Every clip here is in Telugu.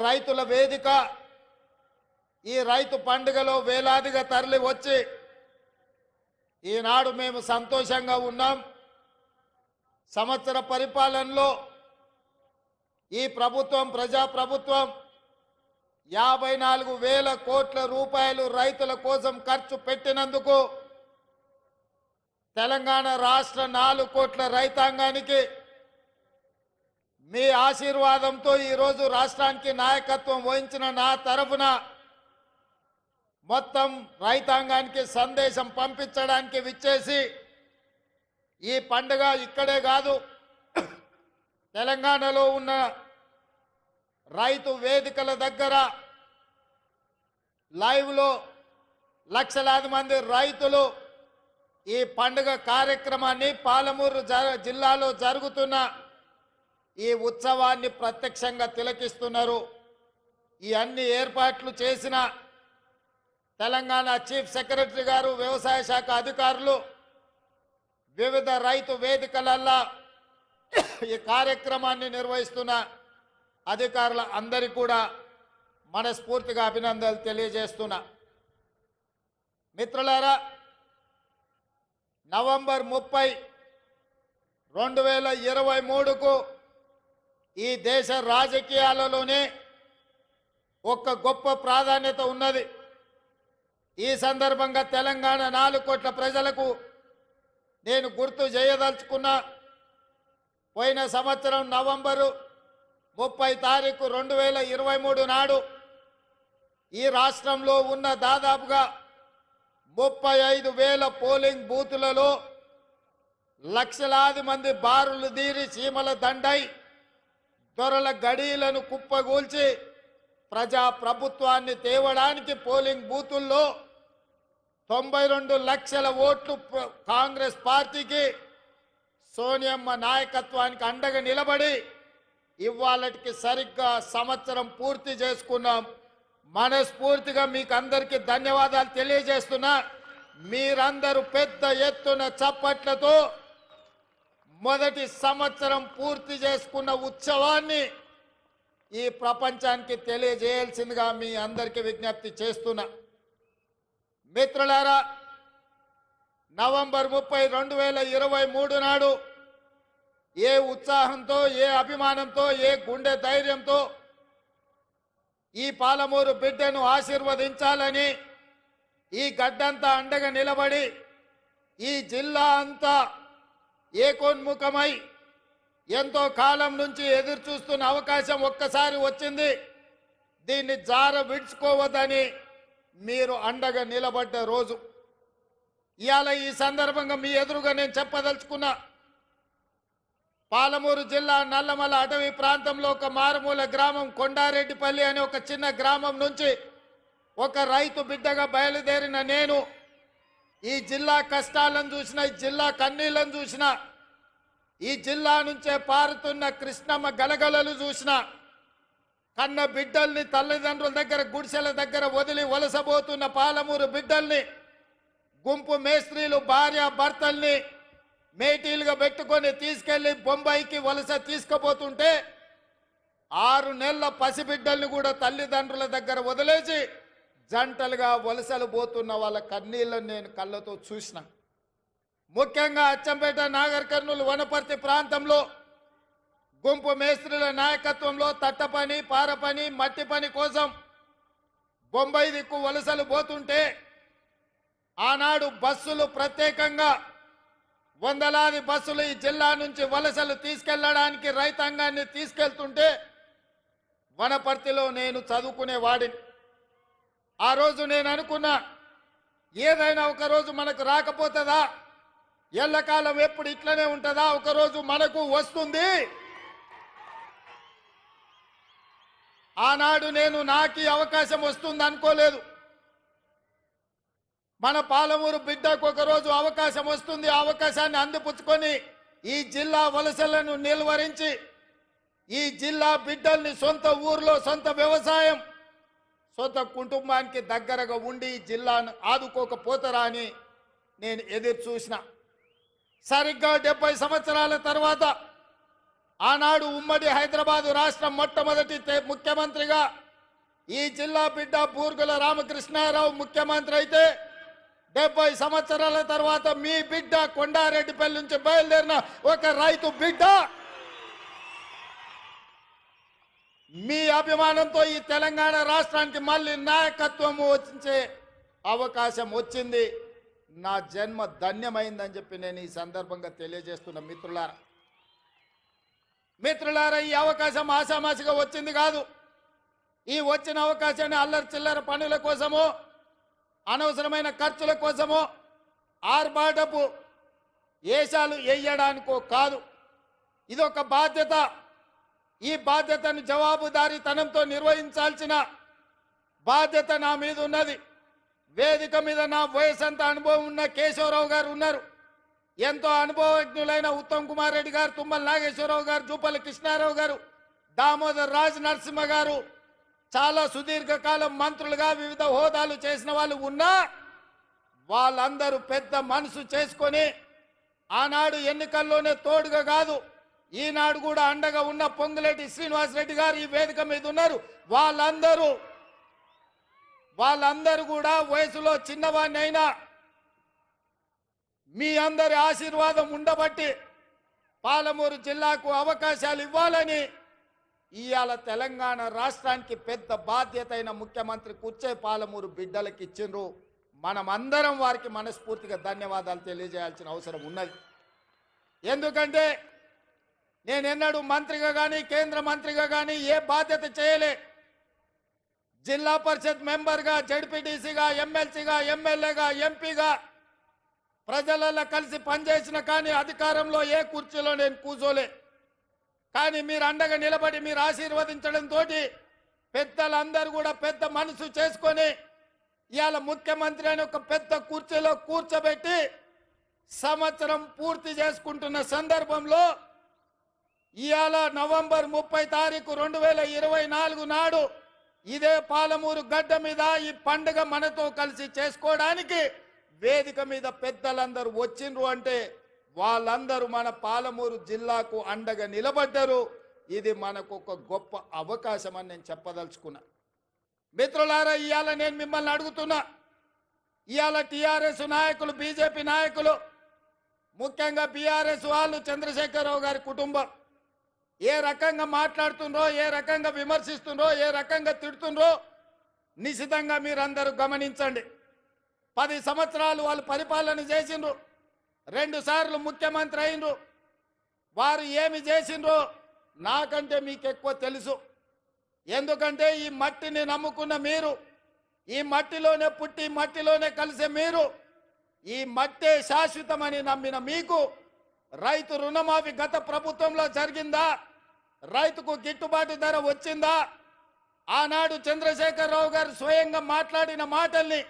రైతుల వేదిక ఈ రైతు పండుగలో వేలాదిగా తరలి వచ్చి ఈనాడు మేము సంతోషంగా ఉన్నాం. సంవత్సర పరిపాలనలో ఈ ప్రభుత్వం ప్రజాప్రభుత్వం 54,000 కోట్ల రూపాయలు రైతుల కోసం ఖర్చు పెట్టినందుకు తెలంగాణ రాష్ట్ర 4 కోట్ల రైతాంగానికి మీ ఆశీర్వాదంతో ఈరోజు రాష్ట్రానికి నాయకత్వం వహించిన నా తరఫున మొత్తం రైతాంగానికి సందేశం పంపించడానికి విచ్చేసి ఈ పండుగ ఇక్కడే కాదు తెలంగాణలో ఉన్న రైతు వేదికల దగ్గర లైవ్లో లక్షలాది మంది రైతులు ఈ పండుగ కార్యక్రమాన్ని పాలమూరు జిల్లాలో జరుగుతున్న ఈ ఉత్సవాన్ని ప్రత్యక్షంగా తిలకిస్తున్నారు. ఈ అన్ని ఏర్పాట్లు చేసిన తెలంగాణ చీఫ్ సెక్రటరీ గారు, వ్యవసాయ శాఖ అధికారులు, వివిధ రైతు వేదికలల్లో ఈ కార్యక్రమాన్ని నిర్వహిస్తున్న అధికారుల అందరికీ కూడా మనస్ఫూర్తిగా అభినందనలు తెలియజేస్తున్నా. మిత్రులారా, నవంబర్ 30, 2023కు ఈ దేశ రాజకీయాలలోనే ఒక గొప్ప ప్రాధాన్యత ఉన్నది. ఈ సందర్భంగా తెలంగాణ 4 కోట్ల ప్రజలకు నేను గుర్తు చేయదలుచుకున్నా. పోయిన సంవత్సరం నవంబరు 30 తారీఖు 2023 నాడు ఈ రాష్ట్రంలో ఉన్న దాదాపుగా 35,000 పోలింగ్ బూతులలో లక్షలాది మంది బారులు తీరి చీమల దండై దొరల గడీలను కుప్పగూల్చి ప్రజా ప్రభుత్వాన్ని తేవడానికి పోలింగ్ బూతుల్లో 92 లక్షల ఓట్లు కాంగ్రెస్ పార్టీకి, సోనియమ్మ నాయకత్వానికి అండగా నిలబడి ఇవాళకి సరిగ్గా సంవత్సరం పూర్తి చేసుకున్నాం. మనస్ఫూర్తిగా మీకు అందరికీ ధన్యవాదాలు తెలియజేస్తున్నా. మీరందరూ పెద్ద ఎత్తున చప్పట్లతో మొదటి సంవత్సరం పూర్తి చేసుకున్న ఉత్సవాన్ని ఈ ప్రపంచానికి తెలియజేయాల్సిందిగా మీ అందరికీ విజ్ఞప్తి చేస్తున్నా. మిత్రులారా, నవంబర్ 30, 2023 నాడు ఏ ఉత్సాహంతో, ఏ అభిమానంతో, ఏ గుండె ధైర్యంతో ఈ పాలమూరు బిడ్డను ఆశీర్వదించాలని ఈ గడ్డంతా అండగా నిలబడి ఈ జిల్లా అంతా ఏకోన్ముఖమై ఎంతో కాలం నుంచి ఎదురు చూస్తున్న అవకాశం ఒక్కసారి వచ్చింది. దీన్ని జార విడుచుకోవద్దని మీరు అండగా నిలబడ్డ రోజు ఇవాళ. ఈ సందర్భంగా మీ ఎదురుగా నేను చెప్పదలుచుకున్నా, పాలమూరు జిల్లా నల్లమల అటవీ ప్రాంతంలో ఒక మారుమూల గ్రామం కొండారెడ్డిపల్లి అనే ఒక చిన్న గ్రామం నుంచి ఒక రైతు బిడ్డగా బయలుదేరిన నేను ఈ జిల్లా కష్టాలను చూసిన, ఈ జిల్లా కన్నీళ్లను చూసిన, ఈ జిల్లా నుంచే పారుతున్న కృష్ణమ్మ గలగలలు చూసిన, కన్న బిడ్డల్ని తల్లిదండ్రుల దగ్గర గుడిసెల దగ్గర వదిలి వలసబోతున్న పాలమూరు బిడ్డల్ని గుంపు మేస్త్రీలు భార్య భర్తల్ని మేటీలుగా పెట్టుకొని తీసుకెళ్లి బొంబాయికి వలస తీసుకుపోతుంటే 6 నెలల పసిబిడ్డల్ని కూడా తల్లిదండ్రుల దగ్గర వదిలేసి జంటలుగా వలసలు పోతున్న వాళ్ళ కన్నీళ్లను నేను కళ్ళతో చూసిన. ముఖ్యంగా అచ్చంపేట, నాగర్ కర్నూలు, వనపర్తి ప్రాంతంలో గుంపు మేస్త్రీల నాయకత్వంలో తట్ట పని, పార పని, మట్టి పని కోసం బొంబాయి దిక్కు వలసలు పోతుంటే ఆనాడు బస్సులు ప్రత్యేకంగా వందలాది బస్సులు ఈ జిల్లా నుంచి వలసలు తీసుకెళ్లడానికి రైతాంగాన్ని తీసుకెళ్తుంటే వనపర్తిలో నేను చదువుకునే వాడిని. ఆ రోజు నేను అనుకున్నా, ఏదైనా ఒకరోజు మనకు రాకపోతుందా, ఎల్లకాలం ఎప్పుడు ఇట్లనే ఉంటుందా, ఒకరోజు మనకు వస్తుంది. ఆనాడు నేను నాకు అవకాశం వస్తుంది అనుకోలేదు. మన పాలమూరు బిడ్డకు ఒకరోజు అవకాశం వస్తుంది. ఆ అవకాశాన్ని అందిపుచ్చుకొని ఈ జిల్లా వలసలను నిలువరించి ఈ జిల్లా బిడ్డల్ని సొంత ఊర్లో సొంత వ్యవసాయం, సొంత కుటుంబానికి దగ్గరగా ఉండి ఈ జిల్లాను ఆదుకోకపోతారా అని నేను ఎదురు చూసిన. సరిగ్గా 70 సంవత్సరాల తర్వాత ఆనాడు ఉమ్మడి హైదరాబాదు రాష్ట్రం మొట్టమొదటి ముఖ్యమంత్రిగా ఈ జిల్లా బిడ్డ బూర్గుల రామకృష్ణారావు ముఖ్యమంత్రి అయితే 70 సంవత్సరాల తర్వాత మీ బిడ్డ కొండారెడ్డిపల్లి నుంచి బయలుదేరిన ఒక రైతు బిడ్డ మీ అభిమానంతో ఈ తెలంగాణ రాష్ట్రానికి మళ్ళీ నాయకత్వం వచ్చే అవకాశం వచ్చింది. నా జన్మ ధన్యమైందని చెప్పి నేను ఈ సందర్భంగా తెలియజేస్తున్న మిత్రులారా, ఈ అవకాశం ఆషామాషిగా వచ్చింది కాదు. ఈ వచ్చిన అవకాశాన్ని అల్లరి చిల్లర పనుల కోసమో, అనవసరమైన ఖర్చుల కోసమో, ఆర్భాటపు ఏషాలు వేయడానికో కాదు. ఇదొక బాధ్యత. ఈ బాధ్యతను జవాబుదారీతనంతో నిర్వహించాల్సిన బాధ్యత నా మీద ఉన్నది. వేదిక మీద నా వయసంత అనుభవం ఉన్న కేశవరావు గారు ఉన్నారు. ఎంతో అనుభవజ్ఞులైన ఉత్తమ్ కుమార్ రెడ్డి గారు, తుమ్మల నాగేశ్వరరావు గారు, జూపల్లి కృష్ణారావు గారు, దామోదర్ రాజ్ నరసింహ గారు చాలా సుదీర్ఘకాలం మంత్రులుగా వివిధ హోదాలు చేసిన వాళ్ళు ఉన్నా వాళ్ళందరూ పెద్ద మనసు చేసుకొని ఆనాడు ఎన్నికల్లోనే తోడుగా కాదు, ఈనాడు కూడా అండగా ఉన్న పొంగులేటి శ్రీనివాసరెడ్డి గారు ఈ వేదిక మీద ఉన్నారు. వాళ్ళందరూ కూడా వయసులో చిన్నవాడిని అయినా మీ అందరి ఆశీర్వాదం ఉండబట్టి పాలమూరు జిల్లాకు అవకాశాలు ఇవ్వాలని ఇవాళ తెలంగాణ రాష్ట్రానికి పెద్ద బాధ్యత అయిన ముఖ్యమంత్రి కూర్చే పాలమూరు బిడ్డలకు ఇచ్చిండ్రు. మనమందరం వారికి మనస్ఫూర్తిగా ధన్యవాదాలు తెలియజేయాల్సిన అవసరం ఉన్నది. ఎందుకంటే నేనెన్నడూ మంత్రిగా కానీ కేంద్ర మంత్రిగా కానీ ఏ బాధ్యత చేయలే. జిల్లా పరిషత్ మెంబర్గా, జడ్పీటీసీగా, ఎమ్మెల్సీగా, ఎమ్మెల్యేగా, ఎంపీగా ప్రజలలో కలిసి పనిచేసిన కానీ అధికారంలో ఏ కుర్చీలో నేను కూర్చోలే. కానీ మీరు అండగా నిలబడి మీరు ఆశీర్వదించడంతో పెద్దలందరూ కూడా పెద్ద మనసు చేసుకొని ఇవాళ ముఖ్యమంత్రి అని ఒక పెద్ద కుర్చీలో కూర్చోబెట్టి సంవత్సరం పూర్తి చేసుకుంటున్న సందర్భంలో ఇవాళ నవంబర్ 30 తారీఖు 2024 నాడు ఇదే పాలమూరు గడ్డ మీద ఈ పండుగ మనతో కలిసి చేసుకోవడానికి వేదిక మీద పెద్దలందరూ వచ్చిండ్రు అంటే వాళ్ళందరూ మన పాలమూరు జిల్లాకు అండగా నిలబడ్డారు. ఇది మనకు ఒక గొప్ప అవకాశం అని నేను చెప్పదలుచుకున్నా. మిత్రులారా, ఇవాళ నేను మిమ్మల్ని అడుగుతున్నా, ఇవాళ టీఆర్ఎస్ నాయకులు, బీజేపీ నాయకులు, ముఖ్యంగా బీఆర్ఎస్ వాళ్ళు, చంద్రశేఖరరావు గారి కుటుంబం ఏ రకంగా మాట్లాడుతుండ్రో, ఏ రకంగా విమర్శిస్తుండ్రో, ఏ రకంగా తిడుతుండ్రో నిశితంగా మీరందరూ గమనించండి. 10 సంవత్సరాలు వాళ్ళు పరిపాలన చేసిండ్రు, 2 సార్లు ముఖ్యమంత్రి అయినరు. వారు ఏమి చేసిండ్రో నాకంటే మీకు ఎక్కువ తెలుసు. ఎందుకంటే ఈ మట్టిని నమ్ముకున్న మీరు, ఈ మట్టిలోనే పుట్టి మట్టిలోనే కలిసే మీరు, ఈ మట్టే శాశ్వతమని నమ్మిన మీకు రైతు రుణమాఫీ గత ప్రభుత్వంలో జరిగిందా? రైతుకు గిట్టుబాటు ధర వచ్చిందా? ఆనాడు చంద్రశేఖరరావు గారు స్వయంగా మాట్లాడిన మాటల్ని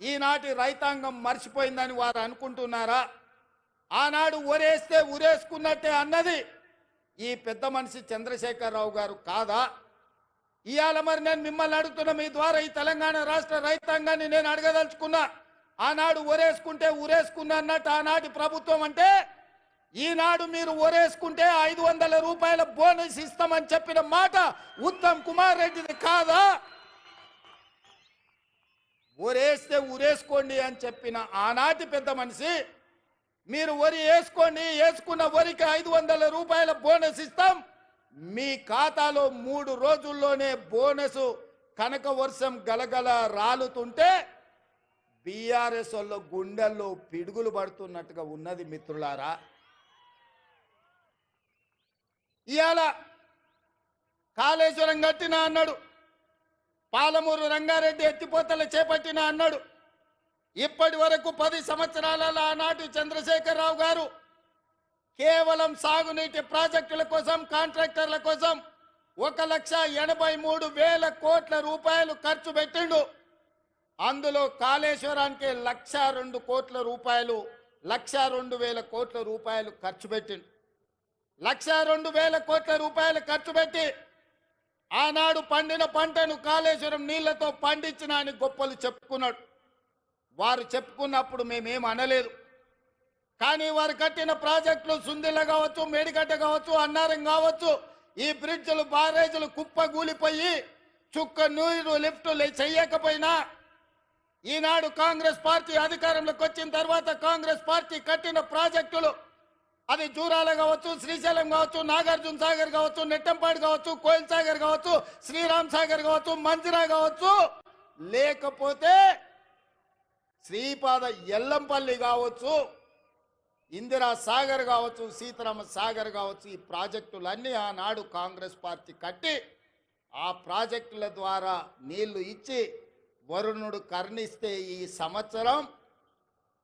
ఈనాటి రైతాంగం మర్చిపోయిందని వారు అనుకుంటున్నారా? ఆనాడు ఒరేస్తే ఉరేసుకున్నట్టే అన్నది ఈ పెద్ద మనిషి చంద్రశేఖరరావు గారు కాదా? ఇవాళ మరి నేను మిమ్మల్ని అడుగుతున్న, మీ ద్వారా ఈ తెలంగాణ రాష్ట్ర రైతాంగాన్ని నేను అడగదలుచుకున్నా. ఆనాడు ఒరేసుకుంటే ఉరేసుకున్నా అన్నట్టు ఆనాటి ప్రభుత్వం అంటే, ఈనాడు మీరు ఒరేసుకుంటే 500 రూపాయల బోనస్ ఇస్తామని చెప్పిన మాట ఉత్తమ్ కుమార్ రెడ్డిది కాదా? ఒరేస్తే ఉరేసుకోండి అని చెప్పిన ఆనాటి పెద్ద మనిషి, మీరు వరి వేసుకోండి, వేసుకున్న వరికి 500 రూపాయల బోనస్ ఇస్తాం, మీ ఖాతాలో 3 రోజుల్లోనే బోనస్ కనక వర్షం గలగల రాలుతుంటే బీఆర్ఎస్ వాళ్ళ గుండెల్లో పిడుగులు పడుతున్నట్టుగా ఉన్నది. మిత్రులారా, ఇవాళ కాళేశ్వరం కట్టినా అన్నాడు, పాలమూరు రంగారెడ్డి ఎత్తిపోతలు చేపట్టినా అన్నాడు. ఇప్పటి వరకు 10 సంవత్సరాలలో ఆనాటి చంద్రశేఖరరావు గారు కేవలం సాగునీటి ప్రాజెక్టుల కోసం, కాంట్రాక్టర్ల కోసం 1,83,000 కోట్ల రూపాయలు ఖర్చు పెట్టిండు. అందులో కాళేశ్వరానికి 1,02 కోట్ల రూపాయలు, 1,02,000 కోట్ల రూపాయలు ఖర్చు పెట్టిండు. 1,02,000 కోట్ల రూపాయలు ఖర్చు పెట్టి ఆనాడు పండిన పంటను కాళేశ్వరం నీళ్లతో పండించిన అని గొప్పలు చెప్పుకున్నాడు. వారు చెప్పుకున్నప్పుడు మేమేం అనలేదు. కానీ వారు కట్టిన ప్రాజెక్టులు సుందిల్ల కావచ్చు, మేడిగడ్డ కావచ్చు, అన్నారం కావచ్చు, ఈ బ్రిడ్జ్లు బారేజీలు కుప్పగూలిపోయి చుక్క నీరు లిఫ్టులు చెయ్యకపోయినా ఈనాడు కాంగ్రెస్ పార్టీ అధికారంలోకి వచ్చిన తర్వాత కాంగ్రెస్ పార్టీ కట్టిన ప్రాజెక్టులు అది జూరాల కావచ్చు, శ్రీశైలం కావచ్చు, నాగార్జున సాగర్ కావచ్చు, నెట్టంపాడు కావచ్చు, కోయిల్ సాగర్ కావచ్చు, శ్రీరామ్ సాగర్ కావచ్చు, మంజిరా కావచ్చు, లేకపోతే శ్రీపాద ఎల్లంపల్లి కావచ్చు, ఇందిరా సాగర్ కావచ్చు, సీతారామ సాగర్ కావచ్చు, ఈ ప్రాజెక్టులన్నీ ఆనాడు కాంగ్రెస్ పార్టీ కట్టి ఆ ప్రాజెక్టుల ద్వారా నీళ్లు ఇచ్చి వరుణుడు కర్ణిస్తే ఈ సంవత్సరం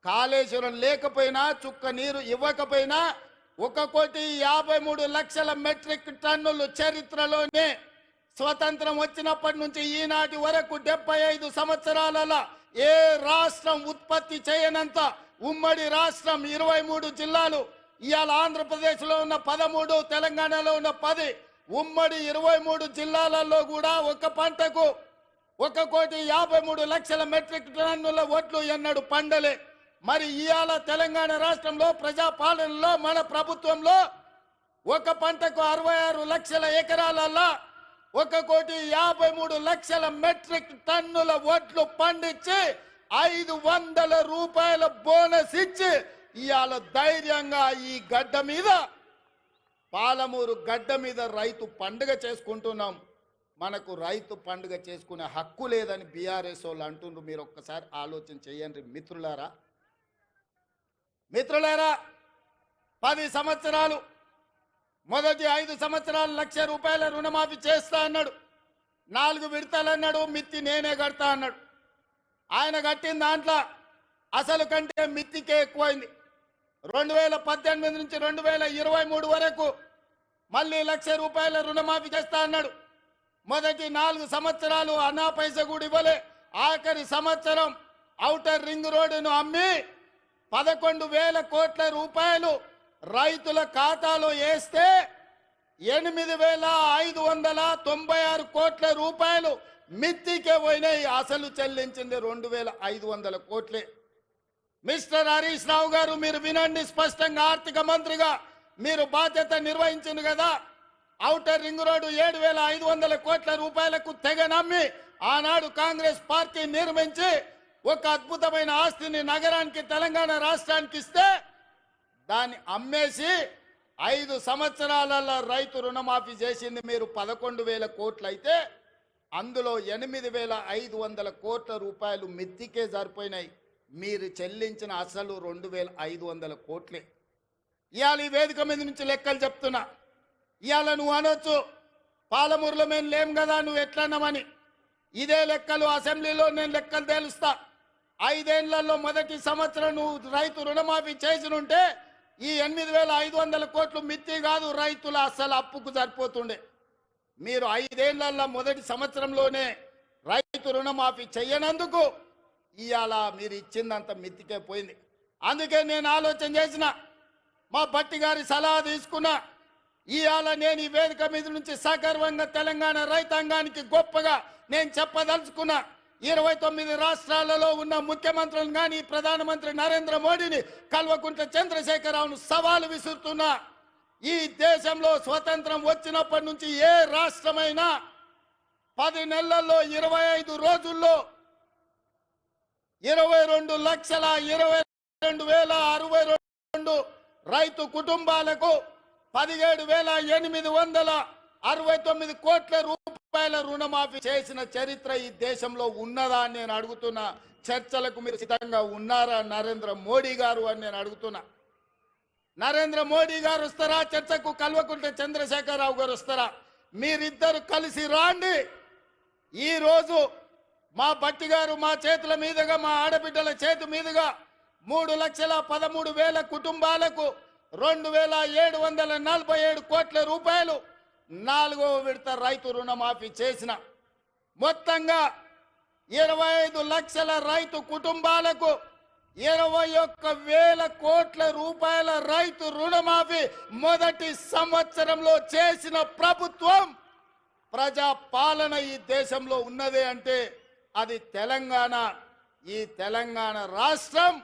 కాళేశ్వరం లేకపోయినా చుక్క నీరు ఇవ్వకపోయినా 1,53,00,000 మెట్రిక్ టన్నులు చరిత్రలోనే స్వతంత్రం వచ్చినప్పటి నుంచి ఈనాటి వరకు 75 సంవత్సరాలలో ఏ రాష్ట్రం ఉత్పత్తి చేయనంత ఉమ్మడి రాష్ట్రం 23 జిల్లాలు, ఇవాళ ఆంధ్రప్రదేశ్లో ఉన్న 13, తెలంగాణలో ఉన్న 10, ఉమ్మడి 23 జిల్లాలలో కూడా ఒక పంటకు 1,53,00,000 మెట్రిక్ టన్నుల వడ్లు ఎన్నడు పండలే. మరి ఇవాళ తెలంగాణ రాష్ట్రంలో ప్రజాపాలనలో మన ప్రభుత్వంలో ఒక పంటకు 66 లక్షల ఎకరాలలో 1,53,00,000 మెట్రిక్ టన్నుల వడ్లు పండించి 500 రూపాయల బోనస్ ఇచ్చి ఇవాళ ధైర్యంగా ఈ గడ్డ మీద, పాలమూరు గడ్డ మీద రైతు పండుగ చేసుకుంటున్నాం. మనకు రైతు పండుగ చేసుకునే హక్కు లేదని బీఆర్ఎస్ వాళ్ళు అంటుండ్రు. మీరు ఒక్కసారి ఆలోచన చేయండి మిత్రులారా. 10 సంవత్సరాలు మొదటి 5 సంవత్సరాలు 1,00,000 రూపాయల రుణమాఫీ చేస్తా అన్నాడు. 4 విడతలు అన్నాడు. మిత్తి నేనే కడతా అన్నాడు. ఆయన కట్టిన దాంట్లో అసలు కంటే మిత్తికే ఎక్కువైంది. 2018 నుంచి 2023 వరకు మళ్ళీ 1,00,000 రూపాయల రుణమాఫీ చేస్తా అన్నాడు. మొదటి 4 సంవత్సరాలు అన్నా పైస కూడా ఇవ్వలే. ఆఖరి సంవత్సరం ఔటర్ రింగ్ రోడ్డును అమ్మి 11,000 కోట్ల రూపాయలు రైతుల ఖాతాలో వేస్తే 8,596 కోట్ల రూపాయలు మిత్తికే పోయినాయి. అసలు చెల్లించింది 2,500 కోట్లే. మిస్టర్ హరీష్ రావు గారు, మీరు వినండి స్పష్టంగా. ఆర్థిక మంత్రిగా మీరు బాధ్యత నిర్వహించింది కదా. ఔటర్ రింగ్ రోడ్డు 7,500 కోట్ల రూపాయలకు తెగ నమ్మి ఆనాడు కాంగ్రెస్ పార్టీ నిర్మించి ఒక అద్భుతమైన ఆస్తిని నగరానికి, తెలంగాణ రాష్ట్రానికి ఇస్తే దాన్ని అమ్మేసి 5 సంవత్సరాలలో రైతు రుణమాఫీ చేసింది మీరు 11,000 కోట్లు అయితే అందులో 8,500 కోట్ల రూపాయలు మిత్తికే సరిపోయినాయి. మీరు చెల్లించిన అసలు 2,500 కోట్లే. ఇవాళ ఈ వేదిక మీద నుంచి లెక్కలు చెప్తున్నా. ఇవాళ నువ్వు అనొచ్చు పాలమూరులో మేము లేం కదా, నువ్వు ఎట్లన్నామని. ఇదే లెక్కలు అసెంబ్లీలో నేను లెక్కలు తేలుస్తా. 5 ఏళ్లలో మొదటి సంవత్సరం నువ్వు రైతు రుణమాఫీ చేసినుంటే ఈ 8,500 కోట్లు మిత్తి కాదు, రైతుల అసలు అప్పుకు సరిపోతుండే. మీరు 5 ఏళ్లలో మొదటి సంవత్సరంలోనే రైతు రుణమాఫీ చెయ్యనందుకు ఇవాళ మీరు ఇచ్చిందంత మిత్తికే పోయింది. అందుకే నేను ఆలోచన చేసిన, మా భట్టి గారి సలహా తీసుకున్నా. ఇవాళ నేను ఈ వేదిక మీద నుంచి సగర్వంగా తెలంగాణ రైతాంగానికి గొప్పగా నేను చెప్పదలుచుకున్నా. 29 రాష్ట్రాలలో ఉన్న ముఖ్యమంత్రులను కానీ ప్రధానమంత్రి నరేంద్ర మోడీని, కల్వకుంట్ల చంద్రశేఖరరావును సవాలు విసురుతున్నా. ఈ దేశంలో స్వతంత్రం వచ్చినప్పటి నుంచి ఏ రాష్ట్రమైనా 10 నెలల్లో 25 రోజుల్లో 22,22,062 రైతు కుటుంబాలకు 17,869 కోట్ల రూపాయల రుణమాఫీ చేసిన చరిత్ర ఈ దేశంలో ఉన్నదా అని నేను అడుగుతున్నా. చర్చలకు మీరు సిద్ధంగా ఉన్నారా నరేంద్ర మోడీ గారు అని నేను అడుగుతున్నా. నరేంద్ర మోడీ గారు వస్తారా చర్చకు? కల్వకుంట్ల చంద్రశేఖరరావు గారు వస్తారా? మీరిద్దరు కలిసి రాండి. ఈ రోజు మా భట్టి గారు మా చేతుల మీదుగా, మా ఆడబిడ్డల చేతి మీదుగా 3,13,000 కుటుంబాలకు 2,747 కోట్ల రూపాయలు 4వ విడత రైతు రుణమాఫీ చేసిన. మొత్తంగా 25 లక్షల రైతు కుటుంబాలకు 21,000 కోట్ల రూపాయల రైతు రుణమాఫీ మొదటి సంవత్సరంలో చేసిన ప్రభుత్వం, ప్రజా పాలన ఈ దేశంలో ఉన్నదే అంటే అది తెలంగాణ. ఈ తెలంగాణ రాష్ట్రం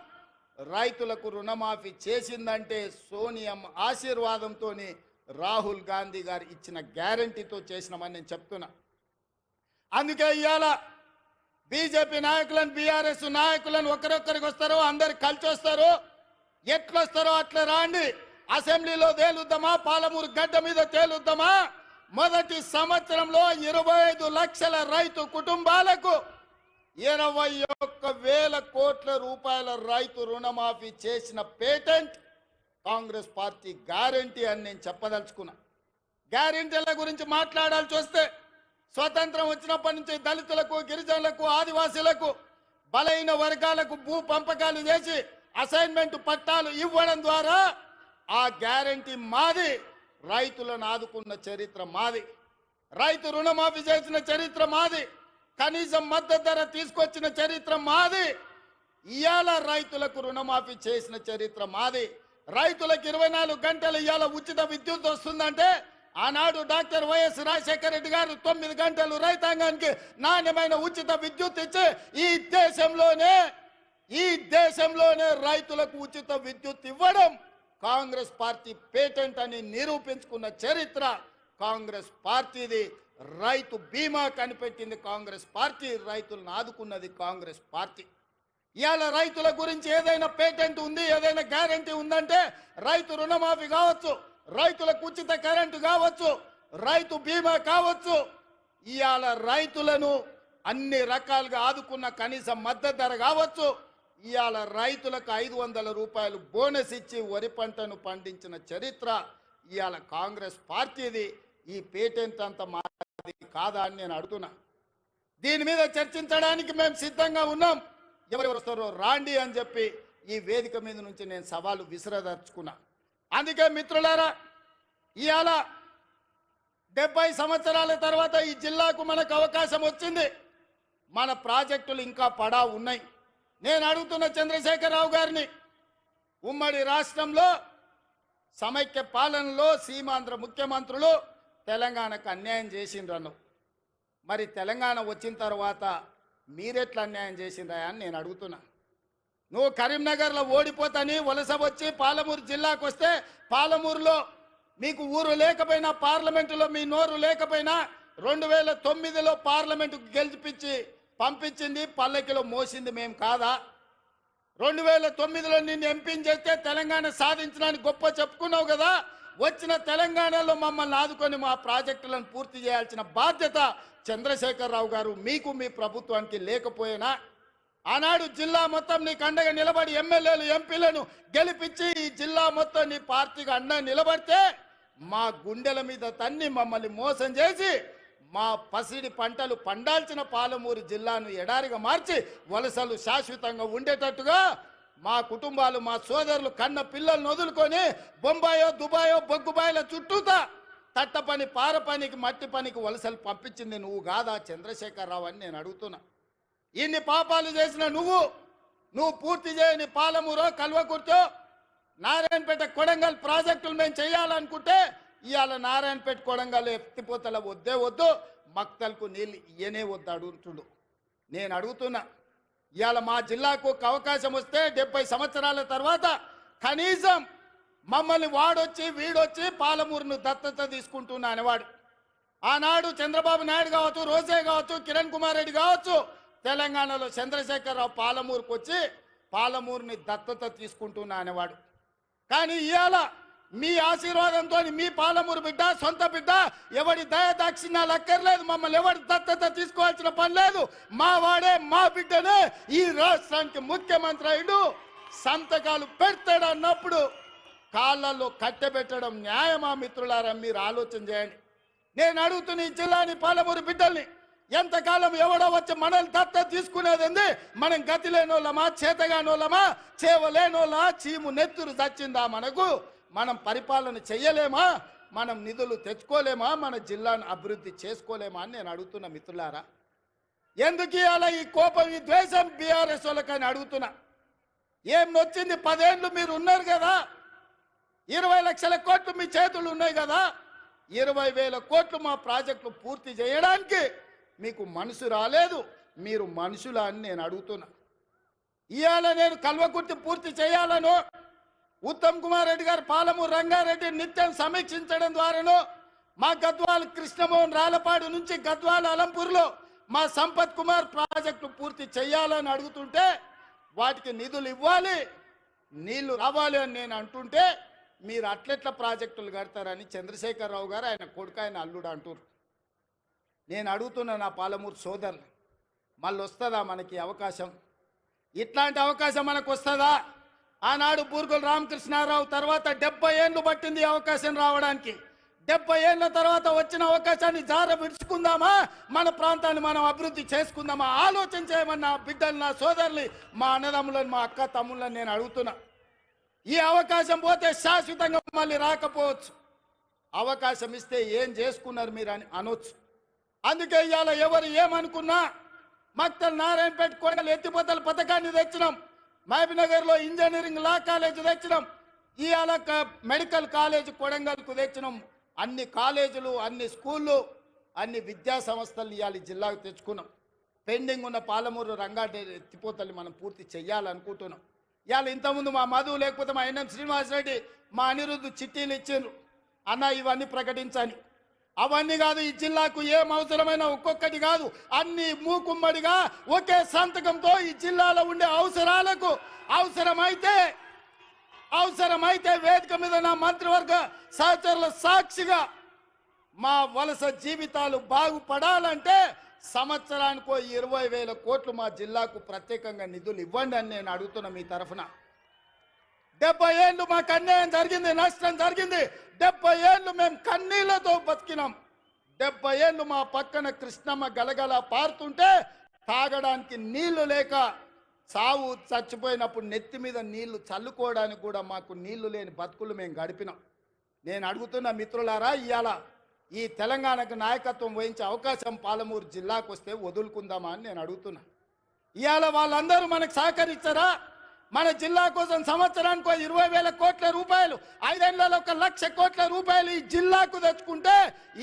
రైతులకు రుణమాఫీ చేసిందంటే సోనియమ్మ ఆశీర్వాదంతో రాహుల్ గాంధీ గారు ఇచ్చిన గ్యారంటీతో చేసినామని నేను చెప్తున్నా. అందుకే ఇవాళ బీజేపీ నాయకులను బీఆర్ఎస్ నాయకులను ఒకరొక్కరికి వస్తారో అందరు కలిసి వస్తారు, ఎట్లొస్తారో అట్లా రాండి. అసెంబ్లీలో తేలుద్దామా, పాలమూరు గడ్డ మీద తేలుద్దామా. మొదటి సంవత్సరంలో 25 లక్షల రైతు కుటుంబాలకు 21,000 కోట్ల రూపాయల రైతు రుణమాఫీ చేసిన పేటెంట్ కాంగ్రెస్ పార్టీ గ్యారంటీ అని నేను చెప్పదలుచుకున్నా. గ్యారంటీల గురించి మాట్లాడాల్సి వస్తే స్వతంత్రం వచ్చినప్పటి నుంచి దళితులకు, గిరిజనులకు, ఆదివాసీలకు, బలైన వర్గాలకు భూ పంపకాలు చేసి అసైన్మెంట్ పట్టాలు ఇవ్వడం ద్వారా ఆ గ్యారంటీ మాది. రైతులను ఆదుకున్న చరిత్ర మాది. రైతు రుణమాఫీ చేసిన చరిత్ర మాది. కనీసం మద్దతు ధర తీసుకొచ్చిన చరిత్ర మాది. ఇవాళ రైతులకు రుణమాఫీ చేసిన చరిత్ర మాది. రైతులకు 24 గంటలు ఇవాళ ఉచిత విద్యుత్ వస్తుందంటే ఆనాడు డాక్టర్ వైఎస్ రాజశేఖర రెడ్డి గారు 9 గంటలు రైతాంగానికి నాణ్యమైన ఉచిత విద్యుత్ ఇచ్చి ఈ దేశంలోనే రైతులకు ఉచిత విద్యుత్ ఇవ్వడం కాంగ్రెస్ పార్టీ పేటెంట్ అని నిరూపించుకున్న చరిత్ర కాంగ్రెస్ పార్టీది. రైతు బీమా కనిపెట్టింది కాంగ్రెస్ పార్టీ, రైతులను ఆదుకున్నది కాంగ్రెస్ పార్టీ. ఇవాళ రైతుల గురించి ఏదైనా పేటెంట్ ఉంది, ఏదైనా గ్యారంటీ ఉందంటే రైతు రుణమాఫీ కావచ్చు, రైతులకు ఉచిత కరెంటు కావచ్చు, రైతు బీమా కావచ్చు. ఇవాళ రైతులను అన్ని రకాలుగా ఆదుకున్న కనీస మద్దతు ధర కావచ్చు. ఇవాళ రైతులకు 500 రూపాయలు బోనస్ ఇచ్చి వరి పంటను పండించిన చరిత్ర ఇవాళ కాంగ్రెస్ పార్టీది. ఈ పేటెంట్ అంత మాది కాదా అని నేను అడుగుతున్నా. దీని మీద చర్చించడానికి మేము సిద్ధంగా ఉన్నాం. ఎవరెవరు వస్తారో రాండి అని చెప్పి ఈ వేదిక మీద నుంచి నేను సవాలు విసిరదర్చుకున్నా. అందుకే మిత్రులారా, ఇవాళ 70 సంవత్సరాల తర్వాత ఈ జిల్లాకు మనకు అవకాశం వచ్చింది. మన ప్రాజెక్టులు ఇంకా పడా ఉన్నాయి. నేను అడుగుతున్న చంద్రశేఖరరావు గారిని, ఉమ్మడి రాష్ట్రంలో సమైక్య పాలనలో సీమాంధ్ర ముఖ్యమంత్రులు తెలంగాణకు అన్యాయం చేసిండ్రను. మరి తెలంగాణ వచ్చిన తర్వాత మీరెట్లా అన్యాయం చేసిండ్రా అని నేను అడుగుతున్నా. నువ్వు కరీంనగర్లో ఓడిపోతాని వలస వచ్చి పాలమూరు జిల్లాకు వస్తే పాలమూరులో మీకు ఊరు లేకపోయినా, పార్లమెంటులో మీ నోరు లేకపోయినా 2009లో పార్లమెంటుకు గెలిపించి పంపించింది, పల్లకిలో మోసింది మేము కాదా? 2009లో నిన్ను ఎంపీని చేస్తే తెలంగాణ సాధించడానికి గొప్ప చెప్పుకున్నావు కదా. వచ్చిన తెలంగాణలో మమ్మల్ని ఆదుకొని మా ప్రాజెక్టులను పూర్తి చేయాల్సిన బాధ్యత చంద్రశేఖరరావు గారు మీకు, మీ ప్రభుత్వానికి లేకపోయినా ఆనాడు జిల్లా మొత్తం నీకు అండగా నిలబడి ఎమ్మెల్యేలు, ఎంపీలను గెలిపించి ఈ జిల్లా మొత్తం నీ పార్టీకి అండగా నిలబడితే మా గుండెల మీద తన్ని మమ్మల్ని మోసం చేసి మా పసిడి పంటలు పండాల్సిన పాలమూరు జిల్లాను ఎడారిగా మార్చి వలసలు శాశ్వతంగా ఉండేటట్టుగా మా కుటుంబాలు, మా సోదరులు కన్న పిల్లలను వదులుకొని బొంబాయో, దుబాయో, బొగ్గుబాయిల చుట్టూతా తట్ట పని, పార పనికి, మట్టి పనికి వలసలు పంపించింది నువ్వు కాదా చంద్రశేఖరరావు అని నేను అడుగుతున్నా. ఇన్ని పాపాలు చేసిన నువ్వు పూర్తి చేయని పాలమూరో, కల్వకుర్తో, నారాయణపేట, కొడంగల్ ప్రాజెక్టులు మేము చేయాలనుకుంటే ఇవాళ నారాయణపేట, కొడంగల్ ఎత్తిపోతల వద్దు, మక్తల్కు నీళ్ళు ఇయ్యనే వద్దు అడుగుతుండు. నేను అడుగుతున్నా, ఇవాళ మా జిల్లాకు అవకాశం వస్తే 70 సంవత్సరాల తర్వాత కనీసం మమ్మల్ని వాడొచ్చి వీడొచ్చి పాలమూరును దత్తత తీసుకుంటున్నా అనేవాడు. ఆనాడు చంద్రబాబు నాయుడు కావచ్చు, రోజే కావచ్చు, కిరణ్ కుమార్ రెడ్డి కావచ్చు, తెలంగాణలో చంద్రశేఖరరావు పాలమూరుకు వచ్చి పాలమూరుని దత్తత తీసుకుంటున్నా అనేవాడు. కానీ ఇవాళ మీ ఆశీర్వాదంతో మీ పాలమూరు బిడ్డ, సొంత బిడ్డ, ఎవడి దయాదాక్షిణ్యాలు అక్కర్లేదు, మమ్మల్ని ఎవరి దత్తత తీసుకోవాల్సిన పని లేదు, మా వాడే, మా బిడ్డనే ఈ రాష్ట్రానికి ముఖ్యమంత్రి అయ్యాడు, సంతకాలు పెడతాడు అన్నప్పుడు కాళ్ళల్లో కట్టెబెట్టడం న్యాయమా? మిత్రులారా, మీరు ఆలోచన చేయండి. నేను అడుగుతున్న ఈ జిల్లాని, పాలమూరు బిడ్డల్ని, ఎంతకాలం ఎవడో వచ్చి మనల్ని దత్తత తీసుకునేది? మనం గతి లేనోళ్ళమా, చేతగానోళ్ళమా, చేవలేనోళ్ళా, చీము నెత్తురు చచ్చిందా మనకు? మనం పరిపాలన చెయ్యలేమా? మనం నిధులు తెచ్చుకోలేమా? మన జిల్లాను అభివృద్ధి చేసుకోలేమా అని నేను అడుగుతున్నా. మిత్రులారా, ఎందుకు అలా ఈ కోపం, ఈ ద్వేషం బీఆర్ఎస్ వాళ్ళకని అడుగుతున్నా. ఏం నొచ్చింది? 10 ఏళ్ళు మీరు ఉన్నారు కదా, 20 లక్షల కోట్లు మీ చేతులు ఉన్నాయి కదా, 20,000 కోట్లు మా ప్రాజెక్టులు పూర్తి చేయడానికి మీకు మనసు రాలేదు. మీరు మనుషులా అని నేను అడుగుతున్నా. ఇవాళ నేను కల్వకుర్తి పూర్తి చేయాలను ఉత్తమ్ కుమార్ రెడ్డి గారు పాలమూరు రంగారెడ్డి నిత్యం సమీక్షించడం ద్వారాను మా గద్వాల కృష్ణమోహన్ రాలపాడు నుంచి గద్వాల అలంపూర్లో మా సంపత్ కుమార్ ప్రాజెక్టు పూర్తి చేయాలని అడుగుతుంటే వాటికి నిధులు ఇవ్వాలి, నీళ్లు రావాలి అని నేను అంటుంటే మీరు అట్లెట్ల ప్రాజెక్టులు కడతారని చంద్రశేఖరరావు గారు ఆయన కొడుకు ఆయన అల్లుడు అంటారు. నేను అడుగుతున్నా నా పాలమూరు సోదరులు, మళ్ళీ వస్తుందా మనకి అవకాశం? ఇట్లాంటి అవకాశం మనకు వస్తుందా? ఆనాడు బూర్గుల రామకృష్ణారావు తర్వాత 70 ఏళ్ళు పట్టింది అవకాశం రావడానికి. 70 ఏళ్ళ తర్వాత వచ్చిన అవకాశాన్ని జార విడుచుకుందామా, మన ప్రాంతాన్ని మనం అభివృద్ధి చేసుకుందామా? ఆలోచన చేయమని నా బిడ్డలు, నా సోదరులు, మా అన్నదమ్ములను, మా అక్క తమ్ముళ్ళని నేను అడుగుతున్నా. ఈ అవకాశం పోతే శాశ్వతంగా మళ్ళీ రాకపోవచ్చు. అవకాశం ఇస్తే ఏం చేసుకున్నారు మీరు అని అనొచ్చు. అందుకే ఇవాళ ఎవరు ఏమనుకున్నా మక్తల్ నారాయణపేట కొడంగల్ ఎత్తిపోతల పథకాన్ని తెచ్చినాం, మహబూబ్నగర్లో ఇంజనీరింగ్ లా కాలేజ్ తెచ్చినాం, ఇవాళ మెడికల్ కాలేజ్ కొడంగల్కు తెచ్చినాం. అన్ని కాలేజీలు, అన్ని స్కూళ్ళు, అన్ని విద్యా సంస్థలు ఇవాళ జిల్లాకు తెచ్చుకున్నాం. పెండింగ్ ఉన్న పాలమూరు రంగారెడ్డి ఎత్తిపోతల్ని మనం పూర్తి చేయాలనుకుంటున్నాం. ఇవాళ ఇంతకుముందు మా మధు లేకపోతే మా ఎన్ఎం శ్రీనివాసరెడ్డి, మా అనిరుద్ధు చిట్టీలు ఇచ్చిండ్రు, అన్న ఇవన్నీ ప్రకటించని. అవన్నీ కాదు, ఈ జిల్లాకు ఏం అవసరమైన ఒక్కొక్కటి కాదు, అన్ని మూకుమ్మడిగా ఒకే సంతకంతో ఈ జిల్లాలో ఉండే అవసరాలకు అవసరమైతే వేదిక మీద నా మంత్రివర్గ సహచరుల సాక్షిగా మా వలస జీవితాలు బాగుపడాలంటే సంవత్సరానికో 20,000 కోట్లు మా జిల్లాకు ప్రత్యేకంగా నిధులు ఇవ్వండి అని నేను అడుగుతున్నా మీ తరఫున. 70 ఏళ్ళు మాకు అన్యాయం జరిగింది, నష్టం జరిగింది. 70 ఏళ్ళు మేము కన్నీళ్లతో బతికినాం. 70 ఏళ్ళు మా పక్కన కృష్ణమ్మ గలగల పారుతుంటే తాగడానికి నీళ్లు లేక సావు చచ్చిపోయినప్పుడు నెత్తి మీద నీళ్లు చల్లుకోవడానికి కూడా మాకు నీళ్లు లేని బతుకులు మేము గడిపినాం. నేను అడుగుతున్న మిత్రులారా, ఇవాళ ఈ తెలంగాణకు నాయకత్వం వహించే అవకాశం పాలమూరు జిల్లాకు వస్తే వదులుకుందామా అని నేను అడుగుతున్నా. ఇవాళ వాళ్ళందరూ మనకు సహకరించారా? మన జిల్లా కోసం సంవత్సరానికి 20,000 కోట్ల రూపాయలు, 5 ఏళ్లలో 1,00,000 కోట్ల రూపాయలు ఈ జిల్లాకు తెచ్చుకుంటే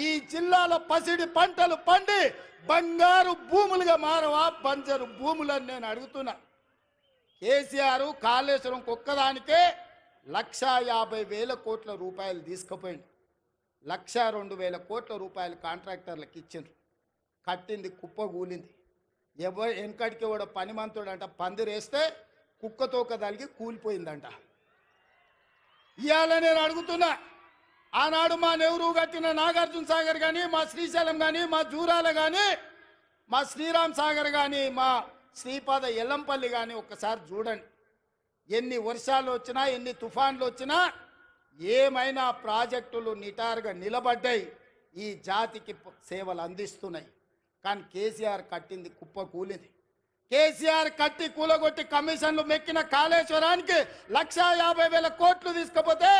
ఈ జిల్లాలో పసిడి పంటలు పండి బంగారు భూములుగా మారవా, బంజరు భూములని నేను అడుగుతున్నా. కేసీఆర్ కాళేశ్వరం ఒక్కదానికే 1,50,000 కోట్ల రూపాయలు తీసుకుపోయింది. 1,02,000 కోట్ల రూపాయలు కాంట్రాక్టర్లకు ఇచ్చిండ్రు. కట్టింది కుప్ప కూలింది. ఎవరు వెనకటికి కూడా పనిమంతుడు అంట, పందిరేస్తే కుక్కతోక తలిగి కూలిపోయిందంట. ఇవాళ నేను అడుగుతున్నా, ఆనాడు మా నెహ్రూ కట్టిన నాగార్జున సాగర్ కానీ, మా శ్రీశైలం కానీ, మా జూరాల కానీ, మా శ్రీరామ్ సాగర్ కానీ, మా శ్రీపాద ఎల్లంపల్లి కానీ ఒక్కసారి చూడండి. ఎన్ని వర్షాలు వచ్చినా, ఎన్ని తుఫాన్లు వచ్చినా ఏమైనా ప్రాజెక్టులు నిటారుగా నిలబడ్డాయి, ఈ జాతికి సేవలు అందిస్తున్నాయి. కానీ కేసీఆర్ కట్టింది కుప్ప కూలింది. కేసీఆర్ కట్టి కూలగొట్టి కమిషన్లు మెక్కిన కాళేశ్వరానికి 1,50,000 కోట్లు తీసుకపోతే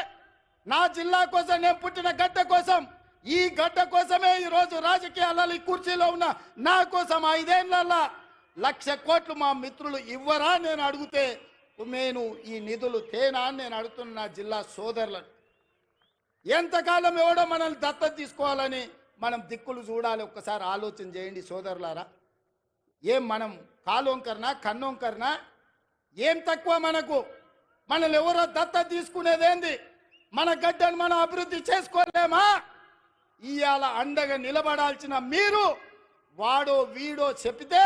నా జిల్లా కోసం, నేను పుట్టిన గడ్డ కోసం, ఈ గడ్డ కోసమే ఈరోజు రాజకీయాలలో ఈ కుర్చీలో ఉన్న నా కోసం 5 ఏళ్లలో 1,00,000 కోట్లు మా మిత్రులు ఇవ్వరా నేను అడిగితే నేను ఈ నిధులు తేనా అని నేను అడుగుతున్న నా జిల్లా సోదరులను. ఎంతకాలం ఎవడో మనల్ని దత్తత తీసుకోవాలని మనం దిక్కులు చూడాలి. ఒక్కసారి ఆలోచన చేయండి సోదరులారా. ఏం మనం కాలోంకరనా, కన్నోంకరనా? ఏం తక్కువ మనకు? మనల్ని ఎవరో దత్తత తీసుకునేదేంది? మన గడ్డను మనం అభివృద్ధి చేసుకోలేమా? ఇవాళ అండగా నిలబడాల్సిన మీరు వాడో వీడో చెప్తే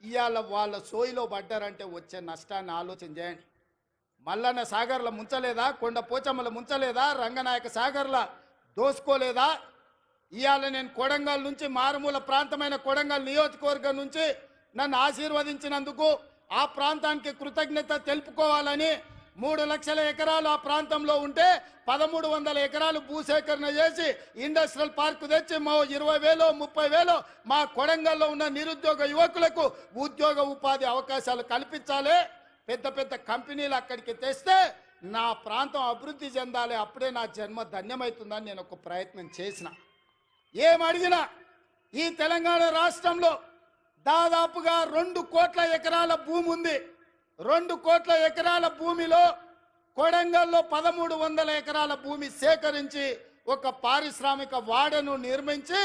ఇవాళ వాళ్ళ సోయిలో పడ్డారంటే వచ్చే నష్టాన్ని ఆలోచన చేయండి. మల్లన్న సాగర్ల ముంచలేదా? కొండ పోచమ్మల ముంచలేదా? రంగనాయక సాగర్ల దోసుకోలేదా? ఇవాళ నేను కొడంగల్ నుంచి, మారుమూల ప్రాంతమైన కొడంగల్ నియోజకవర్గం నుంచి నన్ను ఆశీర్వదించినందుకు ఆ ప్రాంతానికి కృతజ్ఞత తెలుపుకోవాలని 3 లక్షల ఎకరాలు ఆ ప్రాంతంలో ఉంటే 1,300 ఎకరాలు భూసేకరణ చేసి ఇండస్ట్రియల్ పార్క్ తెచ్చి 20,000 30,000 మా కొడంగల్లో ఉన్న నిరుద్యోగ యువకులకు ఉద్యోగ ఉపాధి అవకాశాలు కల్పించాలి. పెద్ద పెద్ద కంపెనీలు అక్కడికి తెస్తే నా ప్రాంతం అభివృద్ధి చెందాలి. అప్పుడే నా జన్మ ధన్యమవుతుందని నేను ఒక ప్రయత్నం చేసిన. ఏమడిగినా ఈ తెలంగాణ రాష్ట్రంలో దాదాపుగా 2 కోట్ల ఎకరాల భూమి ఉంది. 2 కోట్ల ఎకరాల భూమిలో కొడంగల్లో 1,300 ఎకరాల భూమి సేకరించి ఒక పారిశ్రామిక వాడను నిర్మించి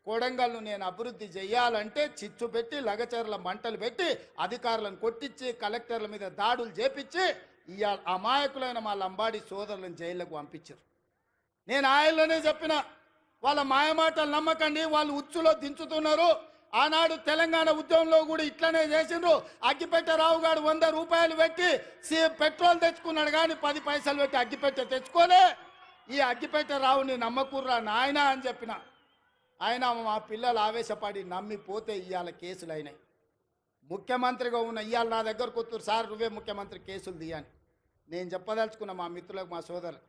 కొడంగల్ను నేను అభివృద్ధి చేయాలంటే చిచ్చు పెట్టి లగచర్ల మంటలు పెట్టి అధికారులను కొట్టించి కలెక్టర్ల మీద దాడులు చేపించి ఇవాళ అమాయకులైన మా లంబాడి సోదరులను జైళ్లకు పంపించారు. నేను ఆయనలోనే చెప్పిన, వాళ్ళ మాయమాటలు నమ్మకండి, వాళ్ళు ఉచ్చులో దించుతున్నారు. ఆనాడు తెలంగాణ ఉద్యమంలో కూడా ఇట్లనే చేసిండ్రు. అగ్గిపెట్టె రావు గారు 100 రూపాయలు పెట్టి పెట్రోల్ తెచ్చుకున్నాడు, కానీ 10 పైసలు పెట్టి అగ్గిపెట్టె తెచ్చుకోలే. ఈ అగ్గిపెట్టె రావుని నమ్మకుర్రా నాయన అని చెప్పిన. ఆయన మా పిల్లలు ఆవేశపడి నమ్మిపోతే ఇవాళ కేసులు అయినాయి. ముఖ్యమంత్రిగా ఉన్న ఇవాళ నా దగ్గరకు వస్తారు, సార్ నువ్వే ముఖ్యమంత్రి కేసులు తీయని. నేను చెప్పదలుచుకున్న మా మిత్రులకు, మా సోదరులు,